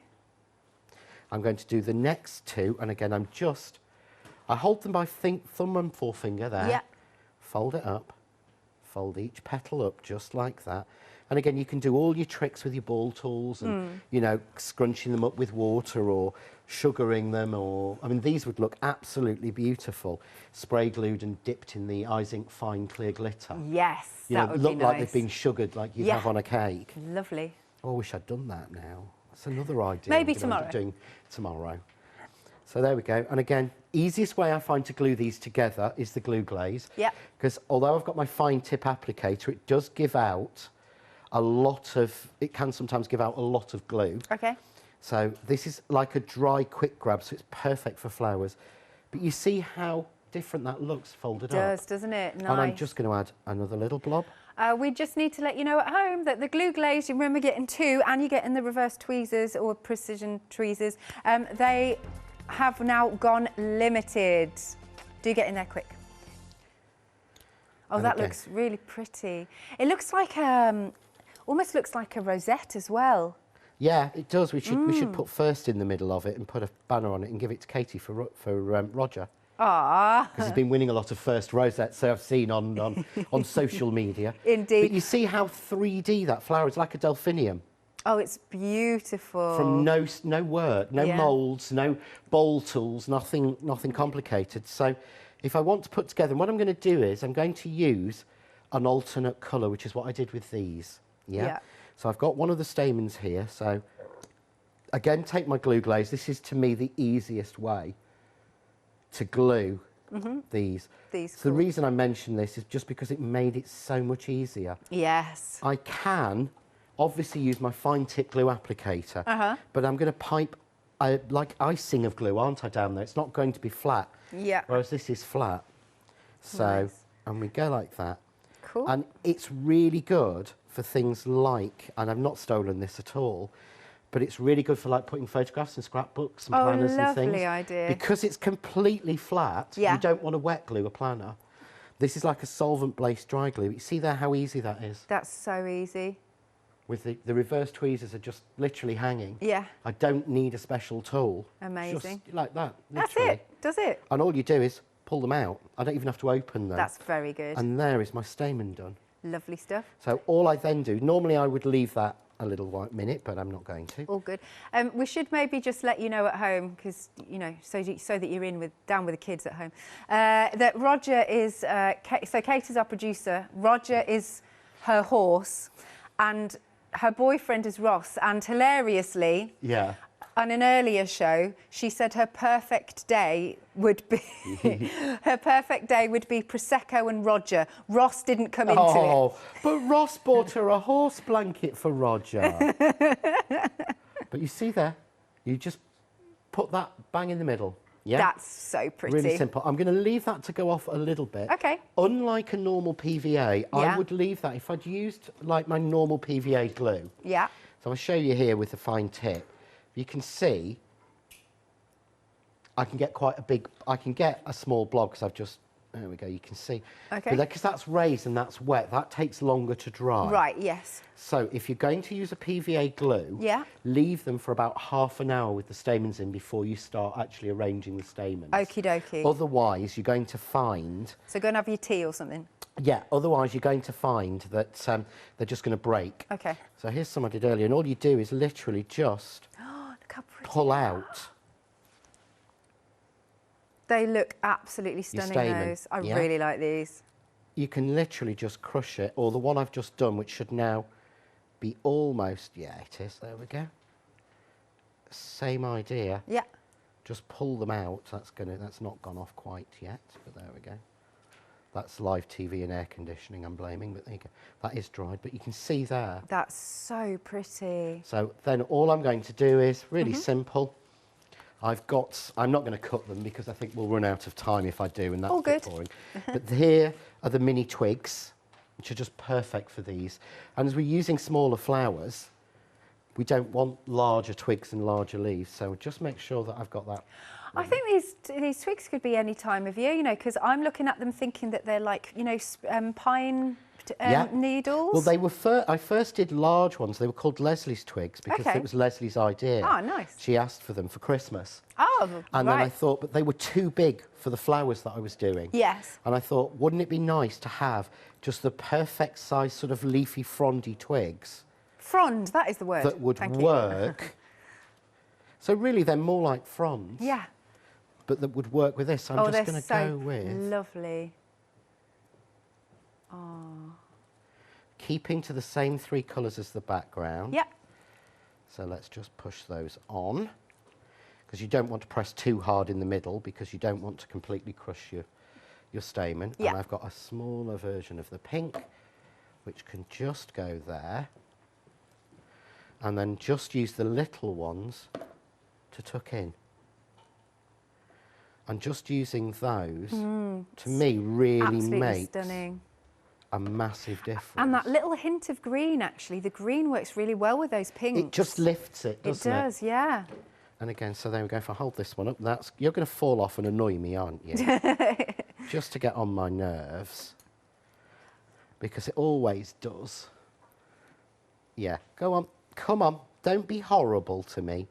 I'm going to do the next 2. And again, I hold them by thumb and forefinger there. Yeah. Fold it up. Fold each petal up just like that. And again, you can do all your tricks with your ball tools and, you know, scrunching them up with water or sugaring them or... I mean, these would look absolutely beautiful. Spray glued and dipped in the Eyes Ink Fine Clear Glitter. Yes, You that know, would look be like nice. they've been sugared like you'd have on a cake. Lovely. Oh, I wish I'd done that now. That's another idea. Maybe I'm gonna end tomorrow. up doing tomorrow. So there we go. And again, easiest way I find to glue these together is the glue glaze. Yeah. Because although I've got my fine tip applicator, it does give out a lot of, it can sometimes give out a lot of glue. Okay. So this is like a dry quick grab, so it's perfect for flowers. But you see how different that looks folded up? It does, doesn't it? Nice. And I'm just going to add another little blob. We just need to let you know at home that the glue glaze, you remember getting 2 and you get in the reverse tweezers or precision tweezers, they have now gone limited. Do get in there quick. Oh, And that again. looks really pretty. It looks like, almost looks like a rosette as well. Yeah, it does. We should put first in the middle of it and put a banner on it and give it to Katie for Roger. Ah. Because he's been winning a lot of first rosettes, so I've seen on social media. Indeed. But you see how 3D that flower is, like a delphinium. Oh, it's beautiful. From no work, no Yeah. moulds, no bowl tools, nothing complicated. So if I want to put together, and what I'm going to do is I'm going to use an alternate colour, which is what I did with these. Yeah? So I've got one of the stamens here. So again, take my glue glaze. This is, to me, the easiest way to glue these. So the reason I mention this is just because it made it so much easier. Yes. I can obviously use my fine tip glue applicator, but I'm going to pipe like icing of glue, aren't I, down there? It's not going to be flat. Yeah. Whereas this is flat. So, Nice. and we go like that. Cool. And it's really good for things like, and I've not stolen this at all, but it's really good for like putting photographs and scrapbooks and planners and things. Lovely idea. Because it's completely flat, you don't want to wet glue a planner. This is like a solvent-based dry glue. You see there how easy that is? That's so easy. With the reverse tweezers are just literally hanging. Yeah. I don't need a special tool. Amazing. Just like that, That's literally. it. Does it? And all you do is pull them out. I don't even have to open them. That's very good. And there is my stamen done. Lovely stuff. So all I then do, normally I would leave that a little minute, but I'm not going to. All good. We should maybe just let you know at home, because, you know, so that you're down with the kids at home, that Roger is, so Kate is our producer, Roger is her horse, and her boyfriend is Ross, and hilariously, on an earlier show, she said her perfect day would be Prosecco and Roger. Ross didn't come into it. Oh, but Ross bought her a horse blanket for Roger. But you see there, you just put that bang in the middle. Yeah, that's so pretty. Really simple. I'm going to leave that to go off a little bit. Okay. Unlike a normal PVA, I would leave that if I'd used like my normal PVA glue. Yeah. So I'll show you here with the fine tip. You can see I can get quite a big, I can get a small blob because I've just, there we go, you can see. Okay. Because that's raised and that's wet, that takes longer to dry. Right, yes. So if you're going to use a PVA glue, leave them for about half an hour with the stamens in before you start actually arranging the stamens. Okie dokie. Otherwise, you're going to find... So go and have your tea or something. Yeah, otherwise you're going to find that they're just going to break. Okay. So here's some I did earlier, and all you do is literally just pull out. They look absolutely stunning, those. I really like these. You can literally just crush it, or the one I've just done, which should now be almost, it is, there we go. Same idea. Yeah. Just pull them out. That's not gone off quite yet, but there we go. That's live TV and air conditioning I'm blaming, but there you go. That is dried, but you can see there. That's so pretty. So then all I'm going to do is really simple. I'm not going to cut them because I think we'll run out of time if I do, and that's a bit boring. But here are the mini twigs, which are just perfect for these. And as we're using smaller flowers, we don't want larger twigs and larger leaves, so just make sure that I've got that. I think these twigs could be any time of year, you know, because I'm looking at them thinking that they're like, you know, pine needles. Well, they were I first did large ones. They were called Leslie's twigs because it was Leslie's idea. Oh, nice. She asked for them for Christmas. Oh, And then I thought, but they were too big for the flowers that I was doing. Yes. And I thought, wouldn't it be nice to have just the perfect size sort of leafy frondy twigs? Frond, that is the word. That would work. So really, they're more like fronds. Yeah. But that would work with this. I'm just going to go with... lovely. Oh. Keeping to the same 3 colours as the background. Yep. So let's just push those on. Because you don't want to press too hard in the middle because you don't want to completely crush your stamen. Yep. And I've got a smaller version of the pink, which can just go there. And then just use the little ones to tuck in. And just using those, to me, really makes a massive difference. And that little hint of green, actually, the green works really well with those pinks. It just lifts it, doesn't it? It does, yeah. And again, so there we go. If I hold this one up, you're going to fall off and annoy me, aren't you? Just to get on my nerves. Because it always does. Yeah, go on. Come on. Don't be horrible to me.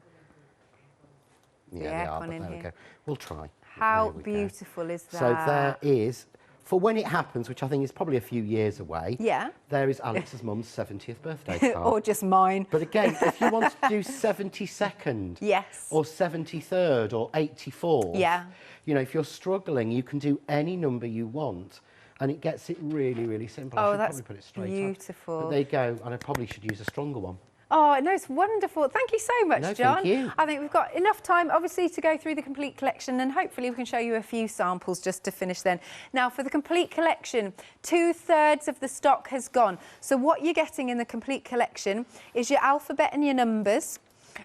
Yeah, they are, but there we go. We'll try. How beautiful is that? So there is for when it happens, which I think is probably a few years away, Yeah. there is Alex's mum's 70th birthday card. Or just mine. But again, if you want to do 72nd, Yes. or 73rd, or 84th, Yeah. you know, if you're struggling, you can do any number you want, and it gets it really, really simple. I should that's probably put it straight beautiful. up. But there you go, and I probably should use a stronger one. Oh, no, it's wonderful. Thank you so much, No, John. thank you. I think we've got enough time, obviously, to go through the complete collection, and hopefully we can show you a few samples just to finish then. Now, for the complete collection, 2/3 of the stock has gone. So what you're getting in the complete collection is your alphabet and your numbers.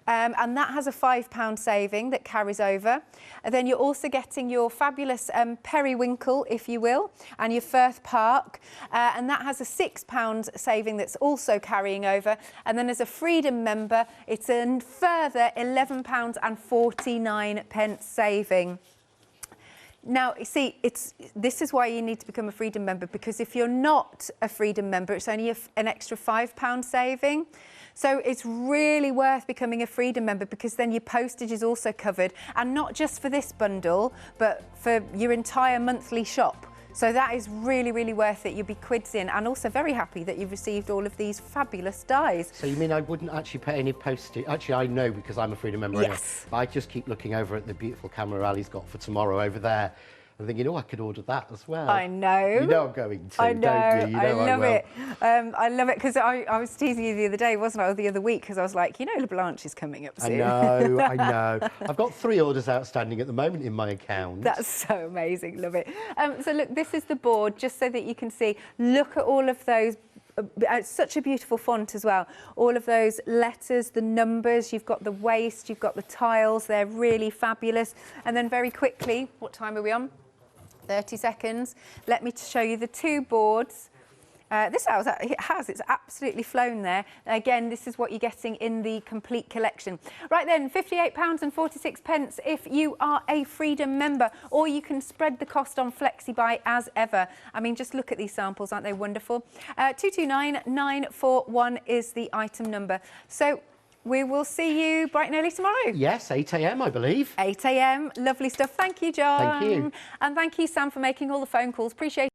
And that has a £5 saving that carries over. And then you're also getting your fabulous periwinkle, if you will, and your Firth Park. And that has a £6 saving that's also carrying over. And then as a Freedom member, it's a further £11.49 saving. Now, you see, this is why you need to become a Freedom member, because if you're not a Freedom member, it's only an extra £5 saving. So it's really worth becoming a Freedom member, because then your postage is also covered, and not just for this bundle, but for your entire monthly shop. So that is really, really worth it. You'll be quids in, and also very happy that you've received all of these fabulous dies. So you mean I wouldn't actually pay any postage? Actually, I know, because I'm a Freedom member anyway. Yes. But I just keep looking over at the beautiful camera Ali's got for tomorrow over there. I'm thinking, oh, I could order that as well. I know. You know I'm going to, I know. don't you? You know I love will. it. I love it, because I was teasing you the other day, wasn't I, or the other week, because I was like, you know, Blanche is coming up soon. I know, I know. I've got 3 orders outstanding at the moment in my account. That's so amazing. Love it. So look, this is the board, just so that you can see. Look at all of those. It's such a beautiful font as well. All of those letters, the numbers, you've got the waist, you've got the tiles. They're really fabulous. And then very quickly, what time are we on? 30 seconds. Let me show you the 2 boards. It's absolutely flown there. Again, this is what you're getting in the complete collection. Right then, £58.46 if you are a Freedom member, or you can spread the cost on FlexiBuy as ever. I mean, just look at these samples, aren't they wonderful? 229941 is the item number. So we will see you bright and early tomorrow. Yes, 8 a.m, I believe. 8 a.m. Lovely stuff. Thank you, John. Thank you. And thank you, Sam, for making all the phone calls. Appreciate it.